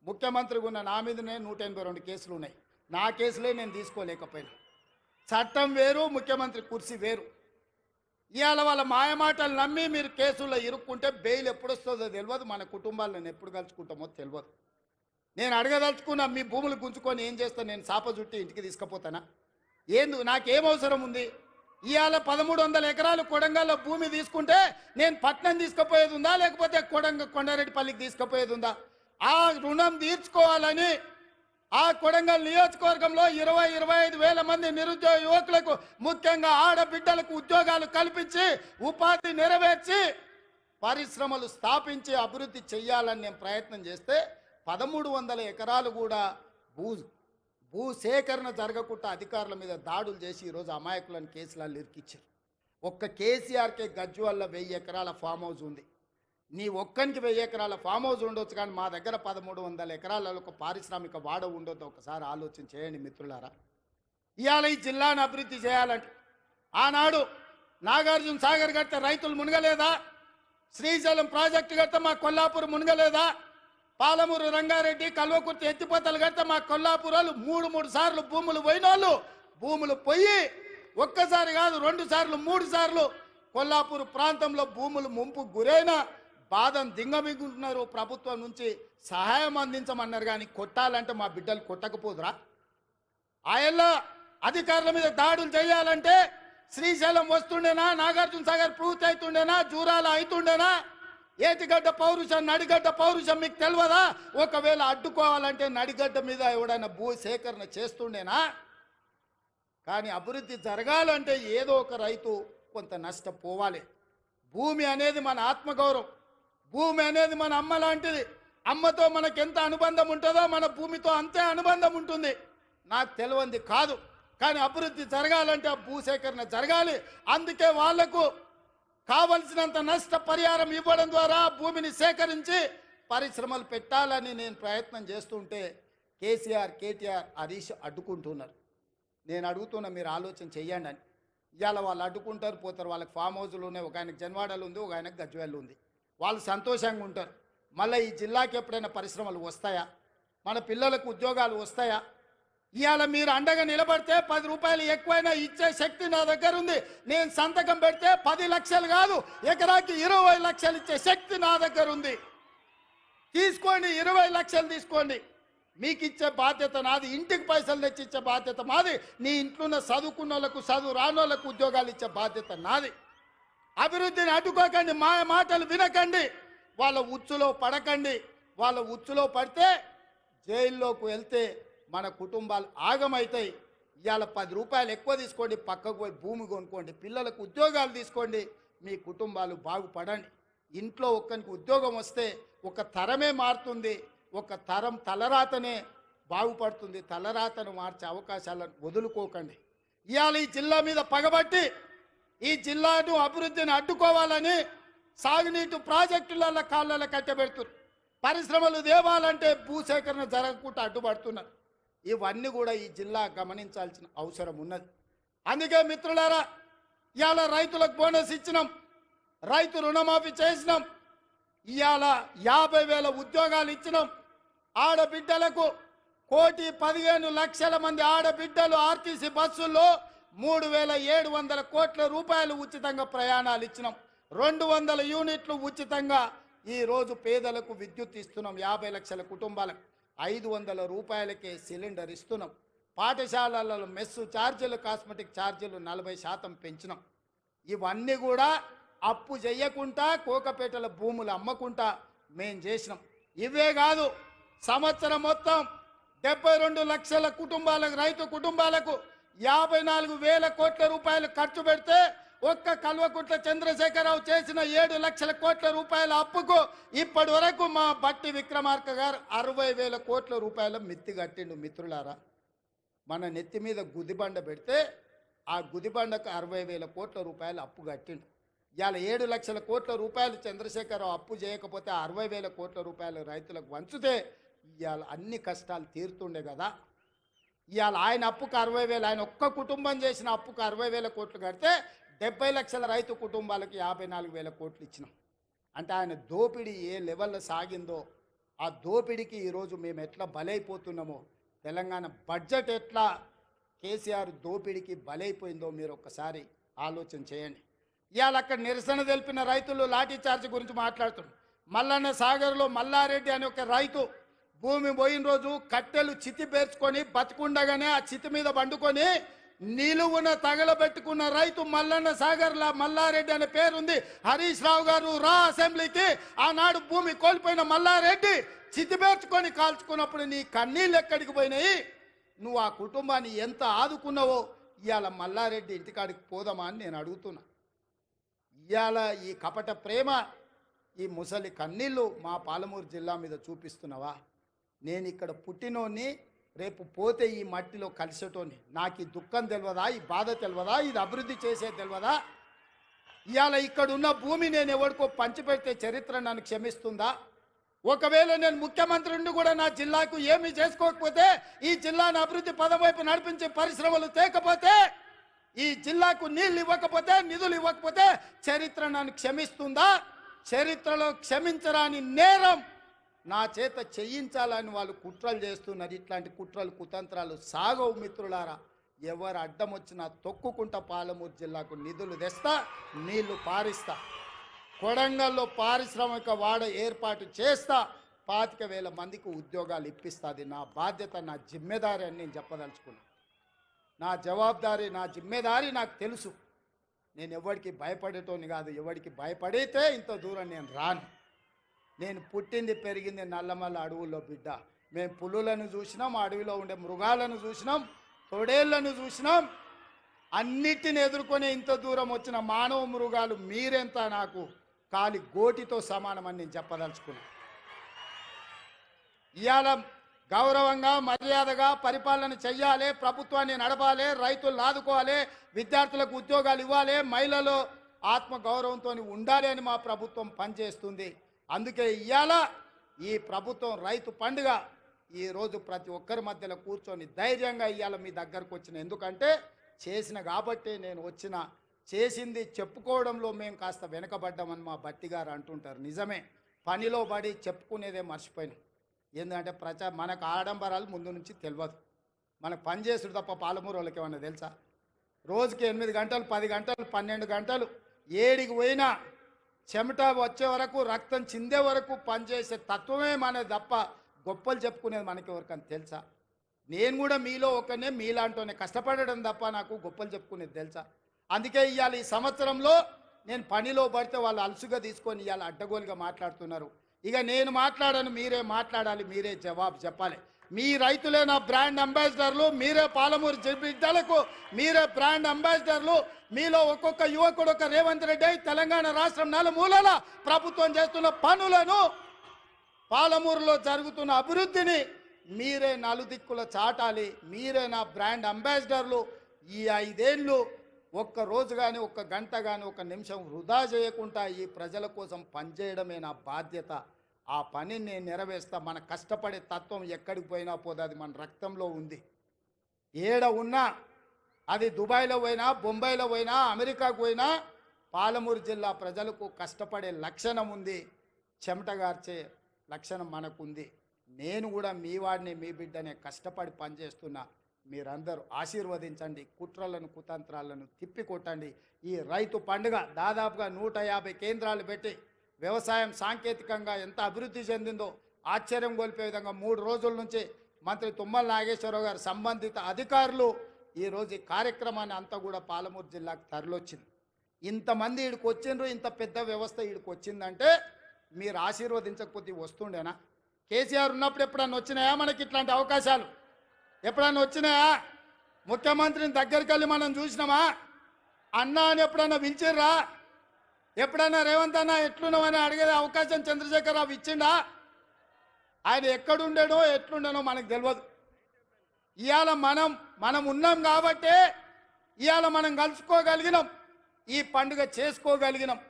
ముఖ్యమంత్రిగా ఉన్న నా మీదనే 182 కేసులు ఉన్నాయి. నా కేసులే నేను తీసుకోలేకపోయినా. చట్టం వేరు, ముఖ్యమంత్రి కుర్చీ వేరు. ఇవాళ వాళ్ళ మాయమాటలు నమ్మి మీరు కేసుల్లో ఇరుక్కుంటే బెయిల్ ఎప్పుడు వస్తుందో తెలియదు, మన కుటుంబాలను ఎప్పుడు కలుసుకుంటామో తెలియదు. నేను అడగదలుచుకున్నా, మీ భూములు గుంజుకొని ఏం చేస్తాను? నేను చాప చుట్టి ఇంటికి తీసుకుపోతానా? నాకేం అవసరం ఉంది? ఇవాళ 1300 ఎకరాలు కొడంగల్లో భూమి తీసుకుంటే నేను పట్నం తీసుకుపోయేది ఉందా, లేకపోతే కొండారెడ్డిపల్లికి తీసుకుపోయేది ఉందా? ఆ రుణం తీర్చుకోవాలని ఆ కొడంగల్ నియోజకవర్గంలో 20-25 వేల మంది నిరుద్యోగ యువకులకు, ముఖ్యంగా ఆడబిడ్డలకు ఉద్యోగాలు కల్పించి ఉపాధి నెరవేర్చి పరిశ్రమలు స్థాపించి అభివృద్ధి చెయ్యాలని నేను ప్రయత్నం చేస్తే 1300 ఎకరాలు కూడా భూసేకరణ జరగకుండా అధికారుల మీద దాడులు చేసి ఈరోజు అమాయకులను కేసులలో ఇరికిచ్చారు. ఒక్క కేసీఆర్కే గజ్వేల్లో 1000 ఎకరాల ఫామ్ హౌస్ ఉంది. నీ ఒక్కనికి 1000 ఎకరాల ఫామ్ హౌస్ ఉండొచ్చు, కానీ మా దగ్గర 1300 ఎకరాలలో ఒక పారిశ్రామిక వాడ ఉండొద్దు. ఒకసారి ఆలోచన చేయండి మిత్రులారా. ఇవాళ ఈ జిల్లాను అభివృద్ధి చేయాలంటే ఆనాడు నాగార్జున సాగర్ కడితే రైతులు మునగలేదా? శ్రీశైలం ప్రాజెక్టు కడితే మా కొల్లాపూర్ మునగలేదా? పాలమూరు రంగారెడ్డి కల్వకుర్తి ఎత్తిపోతలు కడితే మా కొల్లాపూరాలు 3 సార్లు భూములు పోయినోళ్ళు భూములు పోయి ఒక్కసారి కాదు 2 సార్లు 3 సార్లు కొల్లాపూర్ ప్రాంతంలో భూములు ముంపు గురైన బాధను దింగమిగుంటున్నారు. ప్రభుత్వం నుంచి సహాయం అందించమన్నారు, కానీ కొట్టాలంటే మా బిడ్డలు కొట్టకపోదురా? ఆయల్లో అధికారుల మీద దాడులు చేయాలంటే శ్రీశైలం వస్తుండేనా? నాగార్జున సాగర్ పూర్తి అవుతుండేనా? జూరాల అవుతుండేనా? ఏటిగడ్డ పౌరుషం, నడిగడ్డ పౌరుషం మీకు తెలియదా? ఒకవేళ అడ్డుకోవాలంటే నడిగడ్డ మీద ఎవడైనా భూ సేకరణ చేస్తుండేనా? కానీ అభివృద్ధి జరగాలంటే ఏదో ఒక రైతు కొంత నష్టపోవాలి. భూమి అనేది మన ఆత్మగౌరవం, భూమి అనేది మన అమ్మ లాంటిది. అమ్మతో మనకు ఎంత అనుబంధం ఉంటుందో మన భూమితో అంతే అనుబంధం ఉంటుంది. నాకు తెలియంది కాదు, కానీ అభివృద్ధి జరగాలంటే ఆ భూసేకరణ జరగాలి. అందుకే వాళ్లకు కావలసినంత నష్ట పరిహారం ఇవ్వడం ద్వారా భూమిని సేకరించి పరిశ్రమలు పెట్టాలని నేను ప్రయత్నం చేస్తుంటే కేసీఆర్, కేటీఆర్, హరీష్ అడ్డుకుంటున్నారు. నేను అడుగుతున్నా, మీరు ఆలోచన చెయ్యండి అని. ఇవాళ వాళ్ళు అడ్డుకుంటారు, పోతారు. వాళ్ళకి ఫామ్ హౌజులు ఉన్నాయి, ఒక ఆయనకు జన్వాడలు ఉంది, ఒక ఆయనకు గజ్వేల్ ఉంది. వాళ్ళు సంతోషంగా ఉంటారు. మళ్ళీ ఈ జిల్లాకి ఎప్పుడైనా పరిశ్రమలు వస్తాయా? మన పిల్లలకు ఉద్యోగాలు వస్తాయా? ఇవాళ మీరు అండగా నిలబడితే 10 రూపాయలు ఎక్కువైనా ఇచ్చే శక్తి నా దగ్గర ఉంది. నేను సంతకం పెడితే 10 లక్షలు కాదు, ఎకరాకి 20 లక్షలు ఇచ్చే శక్తి నా దగ్గర ఉంది. తీసుకోండి, 20 లక్షలు తీసుకోండి. మీకు ఇచ్చే బాధ్యత నాది, ఇంటికి పైసలు తెచ్చి ఇచ్చే బాధ్యత మాది. నీ ఇంట్లో చదువుకున్న వాళ్ళకు, చదువు రానోళ్లకు ఉద్యోగాలు ఇచ్చే బాధ్యత నాది. అభివృద్ధిని అడ్డుకోకండి, మాయ మాటలు వినకండి, వాళ్ళ ఉచ్చులో పడకండి. వాళ్ళ ఉచ్చులో పడితే జైల్లోకి వెళ్తే మన కుటుంబాలు ఆగమవుతాయి. ఇవాళ 10 రూపాయలు ఎక్కువ తీసుకోండి, పక్కకు పోయి భూమి కొనుక్కోండి, పిల్లలకు ఉద్యోగాలు తీసుకోండి, మీ కుటుంబాలు బాగుపడండి. ఇంట్లో ఒక్కరికి ఉద్యోగం వస్తే ఒక తరమే మారుతుంది, ఒక తరం తలరాతనే బాగుపడుతుంది. తలరాతను మార్చే అవకాశాలను వదులుకోకండి. ఇవాళ ఈ జిల్లా మీద పగబట్టి ఈ జిల్లాను అభివృద్ధిని అడ్డుకోవాలని సాగునీటి ప్రాజెక్టుల కాళ్ళ కట్టబెడుతున్నారు. పరిశ్రమలు దేవాలంటే భూసేకరణ జరగకుండా అడ్డుపడుతున్నారు. ఇవన్నీ కూడా ఈ జిల్లా గమనించాల్సిన అవసరం ఉన్నది. అందుకే మిత్రులారా, ఇవాళ రైతులకు బోనస్ ఇచ్చినాం, రైతు రుణమాఫీ చేసినాం, ఇవాళ 50,000 ఉద్యోగాలు ఇచ్చినాం. ఆడబిడ్డలకు 1,15,00,000 మంది ఆడబిడ్డలు ఆర్టీసీ బస్సుల్లో 3,700 కోట్ల రూపాయలు ఉచితంగా ప్రయాణాలు ఇచ్చినాం. 200 యూనిట్లు ఉచితంగా ఈరోజు పేదలకు విద్యుత్ ఇస్తున్నాం. 50 లక్షల కుటుంబాలకు 500 రూపాయలకే సిలిండర్ ఇస్తున్నాం. పాఠశాలలలో మెస్సు ఛార్జీలు, కాస్మెటిక్ ఛార్జీలు 40% పెంచినాం. ఇవన్నీ కూడా అప్పు చేయకుండా కోకపేటల భూములు అమ్మకుండా మేం చేసినాం. ఇవే కాదు, సంవత్సరం మొత్తం 72 లక్షల కుటుంబాలకు, రైతు కుటుంబాలకు 54,000 కోట్ల రూపాయలు ఖర్చు పెడితే ఒక్క కల్వకుంట్ల చంద్రశేఖరరావు చేసిన 7 లక్షల కోట్ల రూపాయల అప్పుకు ఇప్పటి వరకు మా బట్టి విక్రమార్క గారు 60,000 కోట్ల రూపాయల మిత్తి కట్టిండు. మిత్రులారా, మన నెత్తి మీద గుదిబండ పెడితే ఆ గుదిబండకు 60,000 కోట్ల రూపాయలు అప్పు కట్టిండు. ఇవాళ 7 లక్షల కోట్ల రూపాయలు చంద్రశేఖరరావు అప్పు చేయకపోతే 60,000 కోట్ల రూపాయలు రైతులకు వంచితే ఇవాళ అన్ని కష్టాలు తీరుతుండే కదా. ఇవాళ ఆయన అప్పుకు 60,000, ఆయన ఒక్క కుటుంబం చేసిన అప్పుకు 60,000 కోట్లు కడితే 70 లక్షల రైతు కుటుంబాలకు 54,000 కోట్లు ఇచ్చినాం. అంటే ఆయన దోపిడీ ఏ లెవెల్లో సాగిందో ఆ దోపిడీకి ఈరోజు మేము ఎట్లా బలైపోతున్నామో, తెలంగాణ బడ్జెట్ ఎట్లా కేసీఆర్ దోపిడీకి బలైపోయిందో మీరు ఒక్కసారి ఆలోచన చేయండి. ఇవాళ అక్కడ నిరసన తెలిపిన రైతులు లాఠీ చార్జ్ గురించి మాట్లాడుతున్నారు. మల్లన్న సాగర్లో మల్లారెడ్డి అనే ఒక రైతు భూమి పోయిన రోజు కట్టెలు చితి పేర్చుకొని బతుకుండగానే ఆ చితి మీద పండుకొని నిలువున తగలబెట్టుకున్న రైతు మల్లన్న సాగర్లా మల్లారెడ్డి అనే పేరుంది. హరీష్ రావు గారు రా అసెంబ్లీకి. ఆనాడు భూమి కోల్పోయిన మల్లారెడ్డి చితి పేర్చుకొని కాల్చుకున్నప్పుడు నీ కన్నీళ్ళు ఎక్కడికి పోయినాయి? నువ్వు ఆ కుటుంబాన్ని ఎంత ఆదుకున్నావో ఇవాళ మల్లారెడ్డి ఇంటికాడికి పోదామా అని నేను అడుగుతున్నా. ఇవాళ ఈ కపట ప్రేమ, ఈ ముసలి కన్నీళ్ళు మా పాలమూరు జిల్లా మీద చూపిస్తున్నావా? నేను ఇక్కడ పుట్టినోని, రేపు పోతే ఈ మట్టిలో కలిసేటోని. నాకు ఈ దుఃఖం తెలియదా? ఈ బాధ తెలియదా? ఇది అభివృద్ధి చేసేది తెలియదా? ఇవాళ ఇక్కడ ఉన్న భూమి నేను ఎవరికో పంచిపెడితే చరిత్ర నన్ను క్షమిస్తుందా? ఒకవేళ నేను ముఖ్యమంత్రి నుండి కూడా నా జిల్లాకు ఏమీ చేసుకోకపోతే, ఈ జిల్లాను అభివృద్ధి పదం వైపు నడిపించే పరిశ్రమలు తేకపోతే, ఈ జిల్లాకు నీళ్ళు ఇవ్వకపోతే, నిధులు ఇవ్వకపోతే చరిత్ర నన్ను క్షమిస్తుందా? చరిత్రలో క్షమించరాని నేరం నా చేత చేయించాలని వాళ్ళు కుట్రలు చేస్తున్నారు. ఇట్లాంటి కుట్రలు కుతంత్రాలు సాగవు మిత్రులారా. ఎవరు అడ్డం వచ్చినా తొక్కుకుంటా పాలమూరు జిల్లాకు నిధులు తెస్తా, నీళ్లు పారిస్తా. కొడంగల్లో పారిశ్రామిక వాడ ఏర్పాటు చేస్తా. 25,000 మందికి ఉద్యోగాలు ఇప్పిస్తుంది. నా బాధ్యత, నా జిమ్మెదారి అని నేను చెప్పదలుచుకున్నా. నా జవాబుదారీ, నా జిమ్మెదారి నాకు తెలుసు. నేను ఎవరికి భయపడేటోని కాదు. ఎవరికి భయపడితే ఇంత దూరం నేను రాను. నేను పుట్టింది పెరిగింది నల్లమల్ల అడవుల్లో బిడ్డ. మేము పులులను చూసినాం, అడవిలో ఉండే మృగాలను చూసినాం, తొడేళ్లను చూసినాం. అన్నిటిని ఎదుర్కొనే ఇంత దూరం వచ్చిన మానవ మృగాలు మీరెంత నాకు కాలి గోటితో సమానమని నేను చెప్పదలుచుకున్నాను. ఇవాళ గౌరవంగా మర్యాదగా పరిపాలన చెయ్యాలి, ప్రభుత్వాన్ని నడపాలి, రైతులు ఆదుకోవాలి, విద్యార్థులకు ఉద్యోగాలు ఇవ్వాలి, మహిళలు ఆత్మగౌరవంతో ఉండాలి అని మా ప్రభుత్వం పనిచేస్తుంది. అందుకే ఇవాళ ఈ ప్రభుత్వం రైతు పండుగ ఈరోజు ప్రతి ఒక్కరి మధ్యలో కూర్చొని ధైర్యంగా ఇవాళ మీ దగ్గరకు వచ్చిన. ఎందుకంటే చేసిన కాబట్టి నేను వచ్చిన. చేసింది చెప్పుకోవడంలో మేము కాస్త వెనకబడ్డామని మా బట్టి గారు అంటుంటారు. నిజమే, పనిలో పడి చెప్పుకునేదే మర్చిపోయినాం. ఎందుకంటే మనకు ఆడంబరాలు ముందు నుంచి తెలియదు. మనకు పని చేసుడు తప్ప పాలమూరు వాళ్ళకి ఏమన్నా తెలుసా? రోజుకి 8 గంటలు, 10 గంటలు, 12 గంటలు ఏడికి పోయినా చెమట వచ్చే వరకు, రక్తం చిందే వరకు పనిచేసే తత్వమే మనది తప్ప గొప్పలు చెప్పుకునేది మనకి ఎవరికని తెలుసా? నేను కూడా మీలో ఒకనే, మీలాంటోనే కష్టపడడం తప్ప నాకు గొప్పలు చెప్పుకునేది తెలుసా? అందుకే ఇవాళ ఈ సంవత్సరంలో నేను పనిలో పడితే వాళ్ళు అలసుగా తీసుకొని ఇవాళ అడ్డగోలుగా మాట్లాడుతున్నారు. ఇక నేను మాట్లాడను, మీరే మాట్లాడాలి, మీరే జవాబు చెప్పాలి. మీ రైతులే నా బ్రాండ్ అంబాసిడర్లు, మీరే పాలమూరు బిడ్డలకు మీరే బ్రాండ్ అంబాసిడర్లు. మీలో ఒక్కొక్క యువకుడు ఒక రేవంత్ రెడ్డి తెలంగాణ రాష్ట్రం నలుమూలల ప్రభుత్వం చేస్తున్న పనులను, పాలమూరులో జరుగుతున్న అభివృద్ధిని మీరే నలుదిక్కుల చాటాలి. మీరే నా బ్రాండ్ అంబాసిడర్లు. ఈ 5 ఏళ్ళు ఒక్క రోజు కానీ, ఒక్క గంట కానీ, ఒక్క నిమిషం వృధా చేయకుండా ఈ ప్రజల కోసం పనిచేయడమే నా బాధ్యత. ఆ పనిని నేను నెరవేర్స్తా. మన కష్టపడే తత్వం ఎక్కడికి పోయినా పోదు, అది మన రక్తంలో ఉంది. ఏడ ఉన్నా, అది దుబాయ్లో పోయినా, బొంబాయిలో పోయినా, అమెరికాకు పోయినా, పాలమూరు జిల్లా ప్రజలకు కష్టపడే లక్షణం ఉంది, చెమటగార్చే లక్షణం మనకుంది. నేను కూడా మీ వాడిని, మీ బిడ్డనే కష్టపడి పనిచేస్తున్నా. మీరందరూ ఆశీర్వదించండి, కుట్రలను కుతంత్రాలను తిప్పికొట్టండి. ఈ రైతు పండుగ దాదాపుగా 150 కేంద్రాలు పెట్టి వ్యవసాయం సాంకేతికంగా ఎంత అభివృద్ధి చెందిందో ఆశ్చర్యం గొలిపే విధంగా 3 రోజుల నుంచి మంత్రి తుమ్మల నాగేశ్వరరావు గారు, సంబంధిత అధికారులు ఈరోజు ఈ కార్యక్రమాన్ని అంతా కూడా పాలమూరు జిల్లాకు తరలివచ్చింది. ఇంతమంది ఈడికి వచ్చిండ్రు, ఇంత పెద్ద వ్యవస్థ ఈడికి వచ్చిందంటే మీరు ఆశీర్వదించకపోతే వస్తుండేనా? కేసీఆర్ ఉన్నప్పుడు ఎప్పుడన్నా వచ్చినాయా మనకి ఇట్లాంటి అవకాశాలు? ఎప్పుడన్నా వచ్చినాయా? ముఖ్యమంత్రిని దగ్గరికి వెళ్ళి మనం చూసినామా? అన్న అని ఎప్పుడన్నా పిలిచిర్రా? ఎప్పుడన్నా రేవంత్ అన్న ఎట్లున్నామని అడిగే అవకాశం చంద్రశేఖరరావు ఇచ్చిండా? ఆయన ఎక్కడుండేనో ఎట్లుండేనో మనకు తెలియదు. ఇవాళ మనం ఉన్నాం కాబట్టే ఇవాళ మనం కలుసుకోగలిగినాం, ఈ పండుగ చేసుకోగలిగినాం.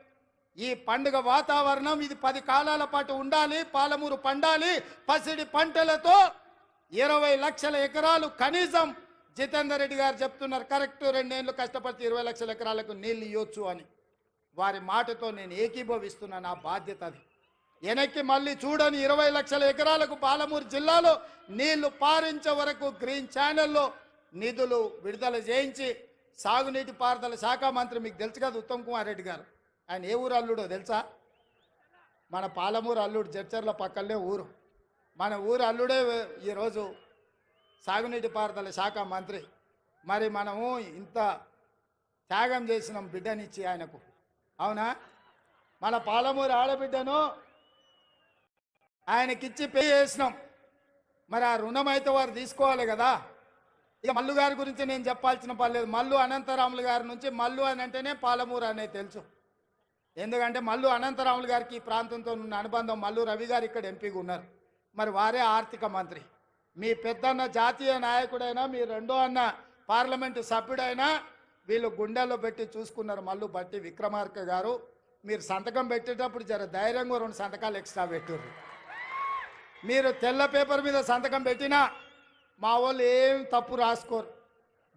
ఈ పండుగ వాతావరణం ఇది 10 కాలాల పాటు ఉండాలి. పాలమూరు పండాలి పసిడి పంటలతో. 20 లక్షల ఎకరాలు కనీసం జితేందర్ రెడ్డి గారు చెప్తున్నారు కరెక్ట్. 2 ఏళ్ళు కష్టపడితే 20 లక్షల ఎకరాలకు నీళ్లు ఇవ్వచ్చు అని. వారి మాటతో నేను ఏకీభవిస్తున్నా. నా బాధ్యత అది. వెనక్కి మళ్ళీ చూడని 20 లక్షల ఎకరాలకు పాలమూరు జిల్లాలో నీళ్లు పారించే వరకు గ్రీన్ ఛానల్లో నిధులు విడుదల చేయించి సాగునీటి పారుదల శాఖ మంత్రి మీకు తెలుసు కదా ఉత్తమ్ కుమార్ రెడ్డి గారు. ఆయన ఏ ఊరు అల్లుడో తెలుసా? మన పాలమూరు అల్లుడు, జడ్చర్ల పక్కనే ఊరు. మన ఊరు అల్లుడే ఈరోజు సాగునీటి పారుదల శాఖ మంత్రి. మరి మనము ఇంత త్యాగం చేసినాం బిడ్డనిచ్చి ఆయనకు, అవునా? మన పాలమూరు ఆడబిడ్డను ఆయనకిచ్చి పే చేసినాం. మరి ఆ రుణం అయితే వారు తీసుకోవాలి కదా. ఇక మల్లు గారి గురించి నేను చెప్పాల్సిన పని లేదు. మల్లు అనంతరాములు గారి నుంచి మల్లు అని అంటేనే పాలమూరు అనేది తెలుసు. ఎందుకంటే మల్లు అనంతరాములు గారికి ఈ ప్రాంతంతో ఉన్న అనుబంధం. మల్లు రవి గారు ఇక్కడ ఎంపీగా ఉన్నారు, మరి వారే ఆర్థిక మంత్రి. మీ పెద్దన్న జాతీయ నాయకుడైనా, మీ రెండో అన్న పార్లమెంటు సభ్యుడైనా వీళ్ళు గుండెల్లో పెట్టి చూసుకున్నారు. మల్లు బట్టి విక్రమార్క గారు, మీరు సంతకం పెట్టేటప్పుడు జర ధైర్యంగా 2 సంతకాలు ఎక్స్ట్రా పెట్టుర్రు. మీరు తెల్ల పేపర్ మీద సంతకం పెట్టినా మా వాళ్ళు ఏం తప్పు రాసుకోరు.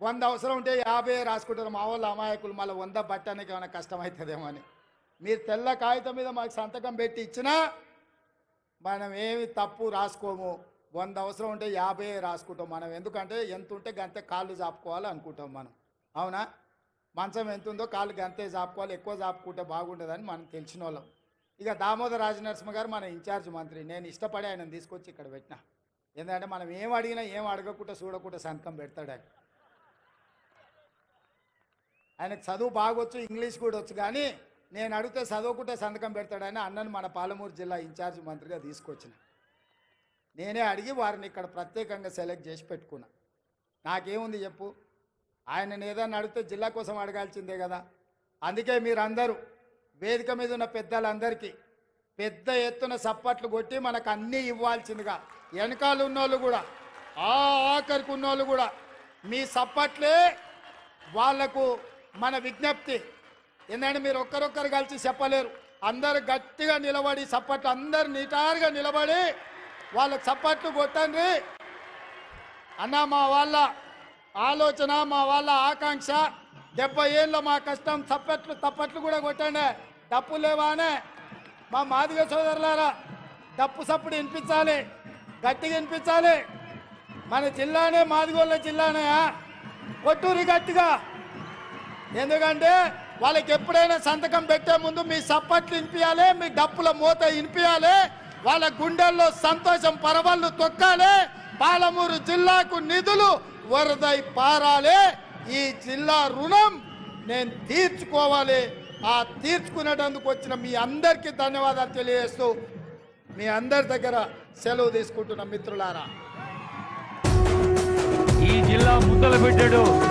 100 అవసరం ఉంటే 50 రాసుకుంటారు. మా వాళ్ళు అమాయకులు, మళ్ళీ 100 బట్టడానికి ఏమైనా కష్టమవుతుందేమో అని. మీరు తెల్ల కాగితం మీద మాకు సంతకం పెట్టి ఇచ్చినా మనం ఏమి తప్పు రాసుకోము. 100 అవసరం ఉంటే 50 రాసుకుంటాం మనం. ఎందుకంటే ఎంత ఉంటే గంతే కాళ్ళు చాపుకోవాలి అనుకుంటాం మనం, అవునా? మంచం ఎంత ఉందో కాళ్ళు గంతే చాపుకోవాలి, ఎక్కువ చాపుకుంటే బాగుంటుందని మనం తెలిసిన వాళ్ళం. ఇక దామోదర్ రాజనరసింహ గారు మన ఇన్ఛార్జ్ మంత్రి. నేను ఇష్టపడి ఆయనను తీసుకొచ్చి ఇక్కడ పెట్టినా. ఎందుకంటే మనం ఏం అడిగినా ఏం అడగకుండా చూడకుండా సంతకం పెడతాడు ఆయన. ఆయనకు చదువు బాగొచ్చు, ఇంగ్లీష్ కూడా వచ్చు, కానీ నేను అడిగితే చదువుకుంటే సంతకం పెడతాడని అన్నను మన పాలమూరు జిల్లా ఇన్ఛార్జ్ మంత్రిగా తీసుకొచ్చిన. నేనే అడిగి వారిని ఇక్కడ ప్రత్యేకంగా సెలెక్ట్ చేసి పెట్టుకున్నా. నాకేముంది చెప్పు, ఆయనను ఏదన్నా అడిగితే జిల్లా కోసం అడగాల్సిందే కదా. అందుకే మీరందరూ వేదిక మీద ఉన్న పెద్దలందరికీ పెద్ద ఎత్తున సప్పట్లు కొట్టి మనకు అన్నీ ఇవ్వాల్సిందిగా, వెనకాల ఉన్నోళ్ళు కూడా ఆఖరికి ఉన్నోళ్ళు కూడా మీ సప్పట్లే వాళ్లకు మన విజ్ఞప్తి. ఎందుకంటే మీరు ఒక్కరొక్కరు కలిసి చెప్పలేరు. అందరు గట్టిగా నిలబడి సప్పట్లు, అందరు నిటారుగా నిలబడి వాళ్ళకు సప్పట్లు కొట్టండి అన్న. మా వాళ్ళ ఆలోచన, మా వాళ్ళ ఆకాంక్ష, 70 ఏళ్ళ మా కష్టం. తప్పట్లు కూడా కొట్టండి. డప్పు లేవానే మా మాదిగ సోదరులారా, డప్పు సప్పుడు వినిపించాలి, గట్టిగా వినిపించాలి. మన జిల్లానే మాదిగోళ్ళ జిల్లానే, కొట్టూరి గట్టిగా. ఎందుకంటే వాళ్ళకి ఎప్పుడైనా సంతకం పెట్టే ముందు మీ సప్పట్లు వినిపించాలి, మీ డప్పుల మూత వినిపించాలి, వాళ్ళ గుండెల్లో సంతోషం పరవళ్ళు తొక్కాలి. పాలమూరు జిల్లాకు నిధులు వరదై పారాలి. ఈ జిల్లా రుణం నేను తీర్చుకోవాలి. ఆ తీర్చుకునేటందుకు వచ్చిన మీ అందరికీ ధన్యవాదాలు తెలియజేస్తూ మీ అందరి దగ్గర సెలవు తీసుకుంటున్న మిత్రులారా. ఈ జిల్లా ముద్దలు పెట్టాడు.